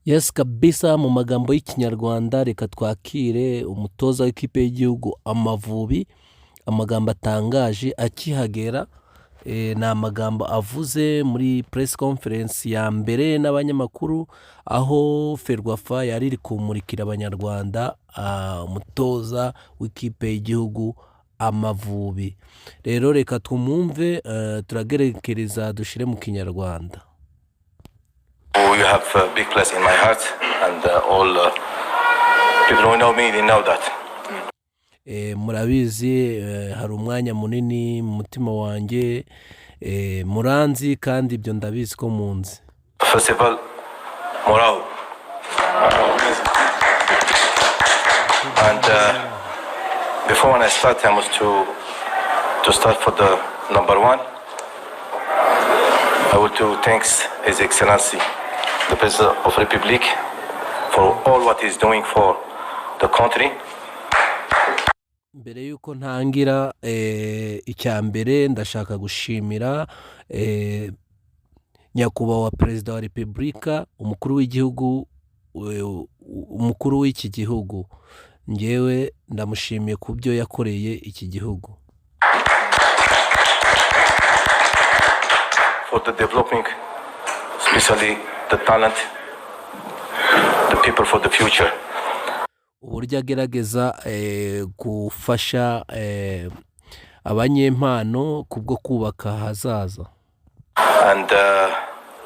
Yes kabisa, mu magambo y'ikinyarwanda reka twakire umutoza w'ikipe y'igihugu Amavubi. Amagambo atangaje akihagera, ni amagambo avuze muri press conference ya mbere n'abanyamakuru, aho FERWAFA yari iri kumurikira abanyarwanda umutoza w'ikipe y'igihugu Amavubi. Rero reka tumwumve, turagerekereza dushire mu kinyarwanda. You have a big place in my heart, and all people who know me, they know that. Murabizi, hari umwanya munini mu mutima wanjye, muranzi kandi ibyo ndabizi ko munzi. First of all, morale. And before when I start, I must to start for the number one. I want to thank His Excellency, the President of the Republic, for all what he's doing for the country. Mbere yuko ntangira, icya mbere ndashaka gushimira nyakubahwa Perezida wa Repubulika, umukuru w'igihugu, umukuru w'iki gihugu. Ngewe ndamushimiye ku byo yakoreye iki gihugu. For the developing, especially the talent, the people for the future. Uburyo agerageza gufasha abanyempano kubwo kubaka hazaza. And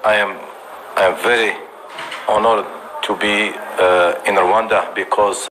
I am very honored to be in Rwanda because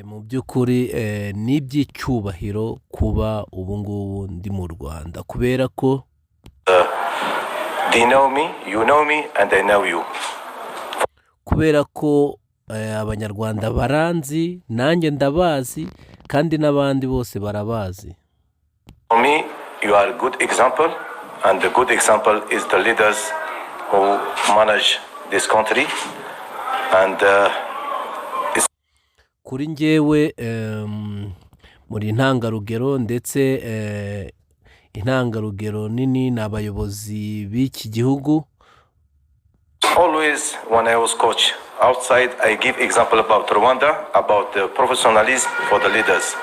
mu by'ukuri ni iby'icyubahiro kuba ubu ngubu ndi mu Rwanda, kubera ko they know me, you know me, and I know you. Kubera ko abanyarwanda baranzi, nanjye ndabazi, kandi n'abandi bose barabazi. For me, you are a good example, and the good example is the leaders who manage this country. And kuri njyewe muri intangarugero, ndetse intangarugero nini n'abayobozi b'iki gihugu. Always when I was coach outside, I give example about Rwanda, about the professionalism for the leaders.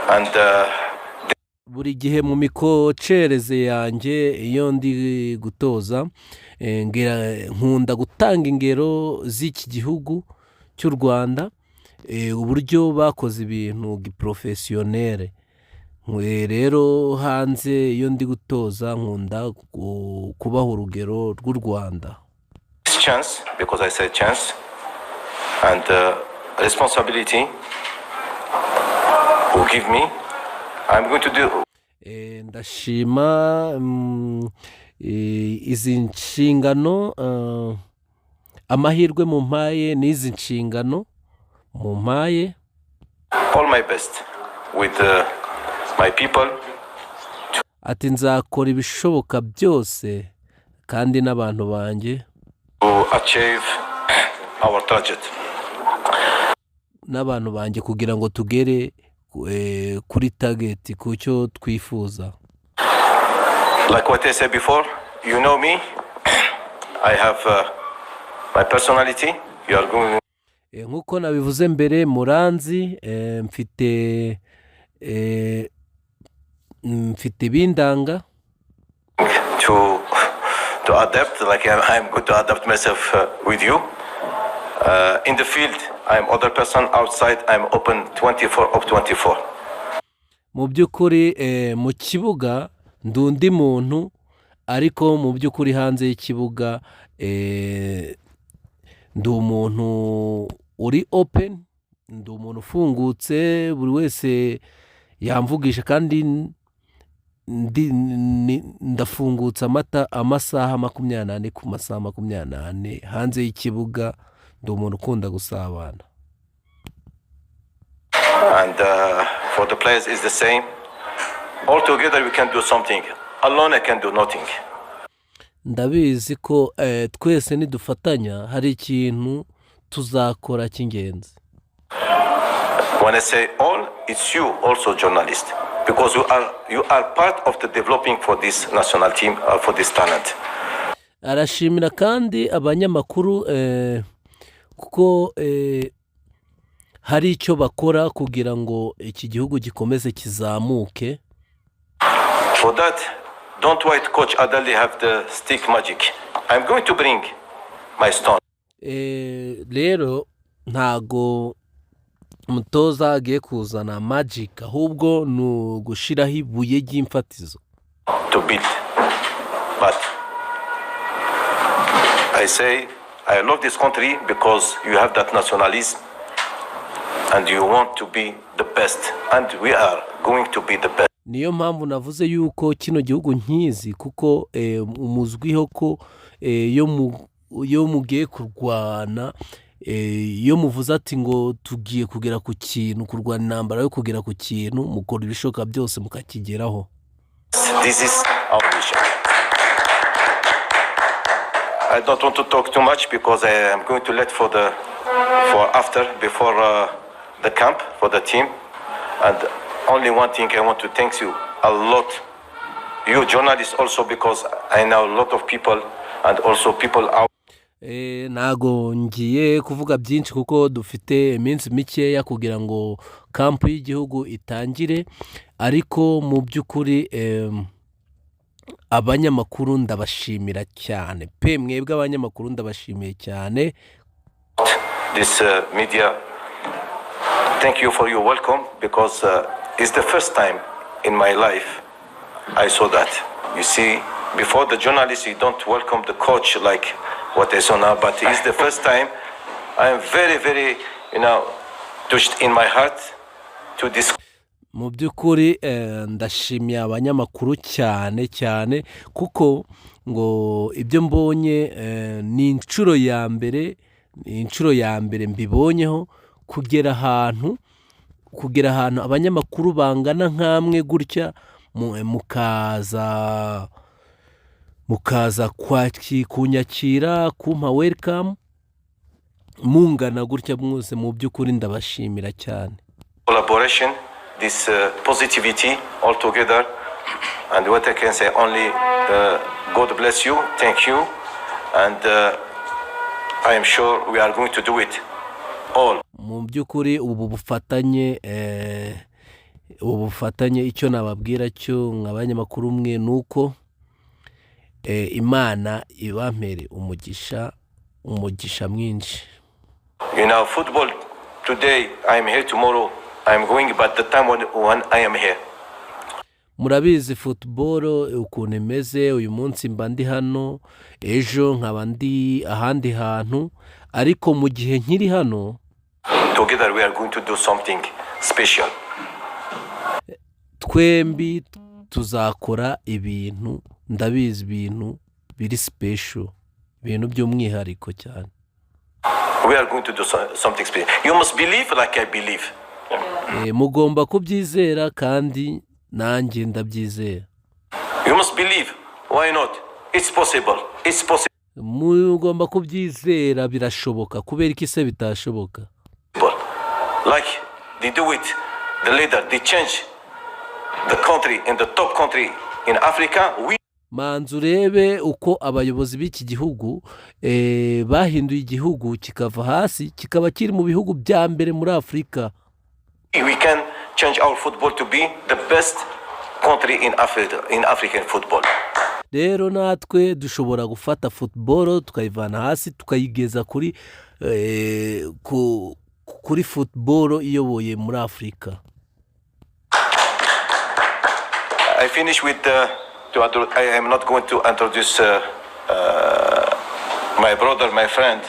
And buri gihe mu mikocereze yanjye iyo ndi gutoza, nkunda gutanga ingero z'iki gihugu cy'u Rwanda, uburyo bakoze ibintu giprofessionnel. Rero hanze iyo ndi gutoza nkunda kubaho urugero rw'u Rwanda. Chance, because I said chance, and responsibility who give me, I'm going to do. Ndashima izi nshingano, amahirwe mu mpaye n'izi nshingano mu mpaye. All my best with my people. Ati nzakora ibishoboka byose kandi n'abantu banjye to achieve our target. N'abantu banjye kugira ngo tugere kuri target, ku cyo twifuza. Like what I said before, you know me, I have my personality. You are going. Nkuko nabivuze mbere, muranzi, mfite bindanga to adapt, like I'm going to adapt myself with you. In the field, I'm other person. Outside, I'm open 24/24. Mu by'ukuri mu kibuga ndundi muntu, ariko mu by'ukuri hanze y'ikibuga ndi umuntu uri open, ndi umuntu ufungutse, buri wese yamvugisha, kandi ndafungutse amasaha 24 ku masaha 24 hanze y'ikibuga. Ndi umuntu ukunda gusabana. And for the players is the same. All together we can do something. Alone I can do nothing. Ndabizi ko twese nidufatanya hari ikintu tuzakora cy'ingenzi. When I say all, it's you also journalist, because you are part of the developing for this national team, for this talent. Arashimira kandi abanyamakuru kuko hari icyo bakora kugira ngo iki gihugu gikomeze kizamuke. For that, don't wait, Coach Adel have the stick magic. I'm going to bring my stone. Rero ntago umutoza agiye kuzana magic, ahubwo ni ugushiraho ibuye ry'imfatizo to build. But I say I love this country because you have that nationalism and you want to be the best, and we are going to be the best. Niyo mpamvu navuze yuko kino gihugu nkizi, kuko umuzwiho ko iyo mugiye kurwana, iyo muvuze ati ngo tugiye kugera ku kintu, kurwana intambara yo kugera ku kintu, mukora ibishoboka byose mukakigeraho. This is our mission. I don't want to talk too much because I am going to let before the camp for the team. And only one thing I want to thank you a lot, you journalists also, because I know a lot of people and also people out. Nago ngiye kuvuga byinshi kuko dufite iminsi mikeya kugira ngo kampu y'igihugu itangire, ariko mu by'ukuri abanyamakuru ndabashimira cyane pe, mwebwe abanyamakuru ndabashimiye cyane. This media, thank you for your welcome, because it's the first time in my life I saw that. You see, before the journalists, you don't welcome the coach like what I saw now, but it's the first time. I am very, very, touched in my heart to this. Mu by'ukuri ndashimiye abanyamakuru cyane cyane, kuko ngo ibyo mbonye ni inshuro ya mbere mbibonyeho, kugera ahantu abanyamakuru bangana nkamwe gutya mukaza kunyakira, kumpa welcome, mungana gutya mwese. Mu by'ukuri ndabashimira cyane. Collaboration, this positivity all together, and what I can say only, God bless you, thank you, and I am sure we are going to do it all. Mu by'ukuri ubu bufatanye icyo nababwira cyo nk'abanyamakuru mwe nuko Imana ibampere umugisha mwinshi. Football today I am here, tomorrow I am going, but the time when I am here. Murabizi football ukuntu imeze, uyu munsi mba ndi hano, ejo nkaba ndi ahandi hantu, ariko mu gihe nkiri hano, together we are going to do something special. Twembi tuzakora ibintu, ndabizi ibintu biri special, ibintu by'umwihariko cyane. We are going to do something special. You must believe like I believe. Mugomba kubyizera kandi nanjye ndabyizera. You must believe. Why not? It's possible. It's possible. Mugomba kubyizera, birashoboka. Kubera iki se bitashoboka? Like they do it, the leader, they change the country in the top country in Africa. Manzu urebe uko abayobozi b'iki gihugu bahinduye igihugu kikava hasi kikaba kiri mu bihugu bya mbere muri Afrika. We can change our football to be the best country in African football. Rero natwe dushobora gufata football tukayivana hasi tukayigeza kuri football iyoboye muri Afrika. I finish with I am not going to introduce my brother, my friend,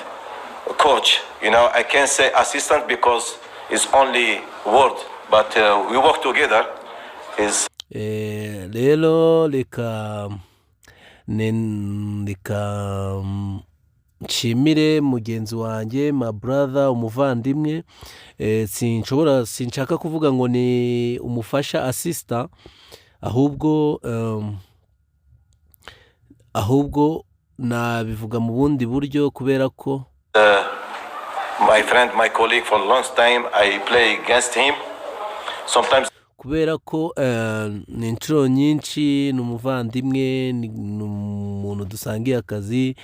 coach. I can't say assistant because it's only word, but we work together. Rero reka nshimire mugenzi wanjye, my brother, umuvandimwe. Sinshaka kuvuga ngo ni umufasha assistant, ahubwo nabivuga mu bundi buryo, kubera ko my friend, my colleague for a long time, I play against him sometimes. Kubera ko ni inshuro nyinshi ni umuvandimwe, ni umuntu dusangiye akazi,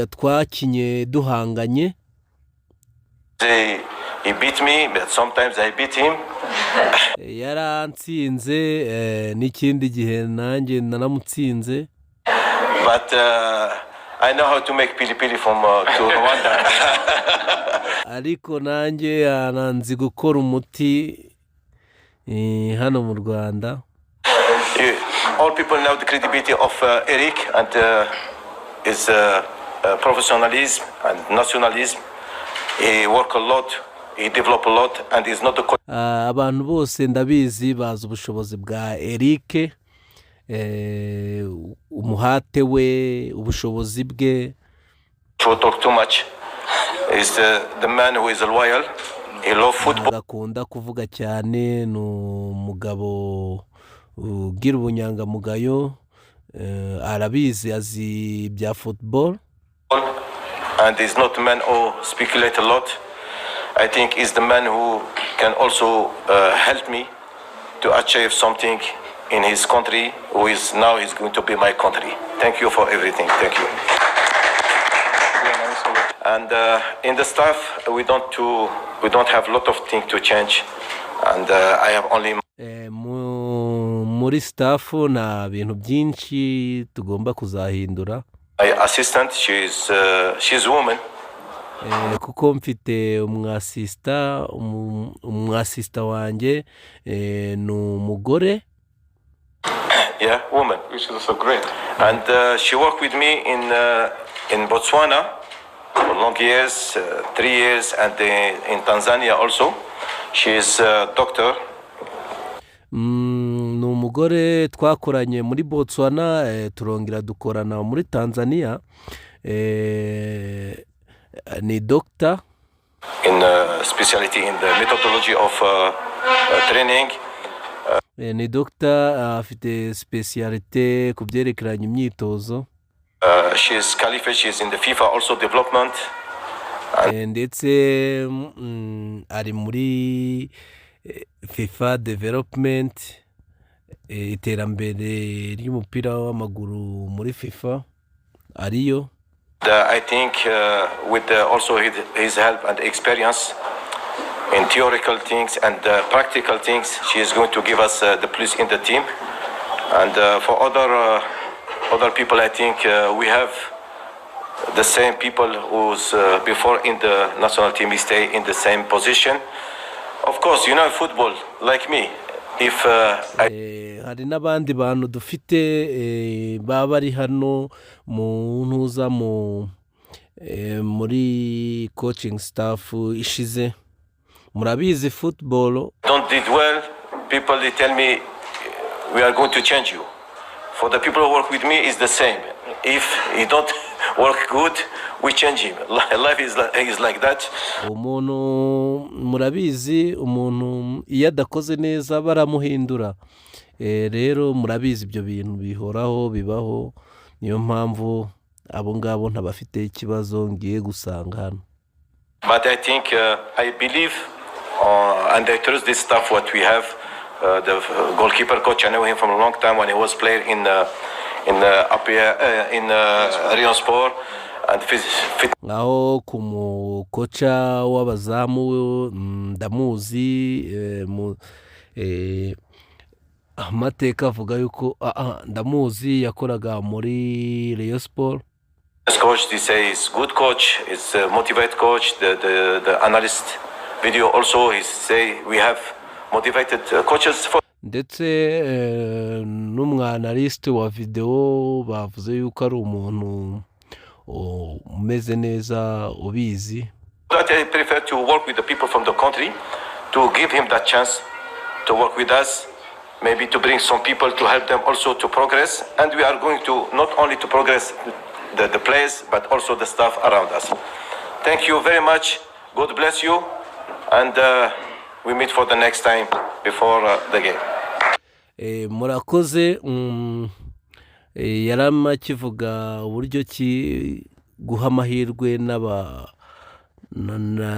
twakinye duhanganye. He beat me, but sometimes I beat him. Yarantsinze n'ikindi gihe nanjye naramutsinze. But I know how to make pili from to Rwanda. Ariko nanjye ananzi gukora umuti hano mu Rwanda. All people know the credibility of Eric and his professionalism and nationalism. He work a lot, he develop a lot, and he's not a coach. Abantu bose ndabizi bazi ubushobozi bwa Eric, umuhate we, ubushobozi bwe. To talk too much. He's the man who is loyal. He love football. Akunda kuvuga cyane, ni umugabo ugira ubunyangamugayo, arabizi, azi bya football. And he's not a man who speculate a lot. I think he's the man who can also help me to achieve something in his country, who is now he's going to be my country. Thank you for everything. Thank you. And in the staff, we don't have a lot of things to change. And I have only. Muri staff na bintu byinshi tugomba kuzahindura. My assistant, she's a woman. Kuko mfite umwasista wanjye ni umugore. Yeah, woman, which is also great. And she worked with me in Botswana for long years, 3 years, and in Tanzania also. She is a doctor. Ni umugore twakoranye muri Botswana, turongera dukorana muri Tanzania. Ni doctor in specialty in the methodology of training. Ni doctor afite specialite ku byerekeranye imyitozo. She is qualified, she is in the FIFA also development. Ndetse ari muri FIFA development, iterambere ry'umupira w'amaguru muri FIFA ariyo. I think with also his help and experience in theoretical things and practical things, she is going to give us the plus in the team. And for other people, I think we have the same people who's before in the national team, we stay in the same position. Of course, you know football like me. If hari n'abandi bantu dufite baba bari hano mu ntuza muri coaching staff ishize. Murabizi football don't did well, people they tell me we are going to change you. For the people who work with me is the same. If he don't work good, we change him. Life is like that. Umuntu murabizi, umuntu iyo adakoze neza baramuhindura. Rero murabizi ibyo bintu bihoraho bibaho, niyo mpamvu abo ngabo ntabafite ikibazo ngiye gusanga hano. But I think I believe and I trust this staff what we have. The goalkeeper coach, I know him from a long time when he was playing in Rion Sport and fit. Aho kumukocha w'abazamu ndamuzi, amateka avuga yuko ndamuzi, yakoraga muri Rion Sport. This coach, they say is good coach, is a motivated coach. The analyst video also he say we have motivated coaches for. Ndetse n'umwanaliste wa video bavuze yuko ari umuntu umeze neza ubizi. That I prefer to work with the people from the country, to give him that chance to work with us, maybe to bring some people to help them also to progress. And we are going to not only to progress the players, but also the staff around us. Thank you very much. God bless you. And we meet for the next time before the game. Murakoze. Yarama kivuga uburyo ki guha amahirwe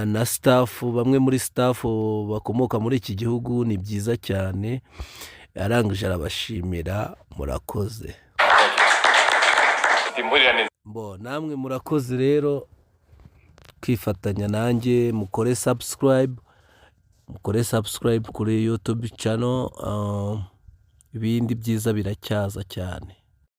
na staff, bamwe muri staff bakomoka muri iki gihugu, ni byiza cyane. Arangije arabashimira. Murakoze. Bo namwe murakoze rero kwifatanya nanjye mukore subscribe kuri YouTube channel ibindi byiza biracyaza cyane.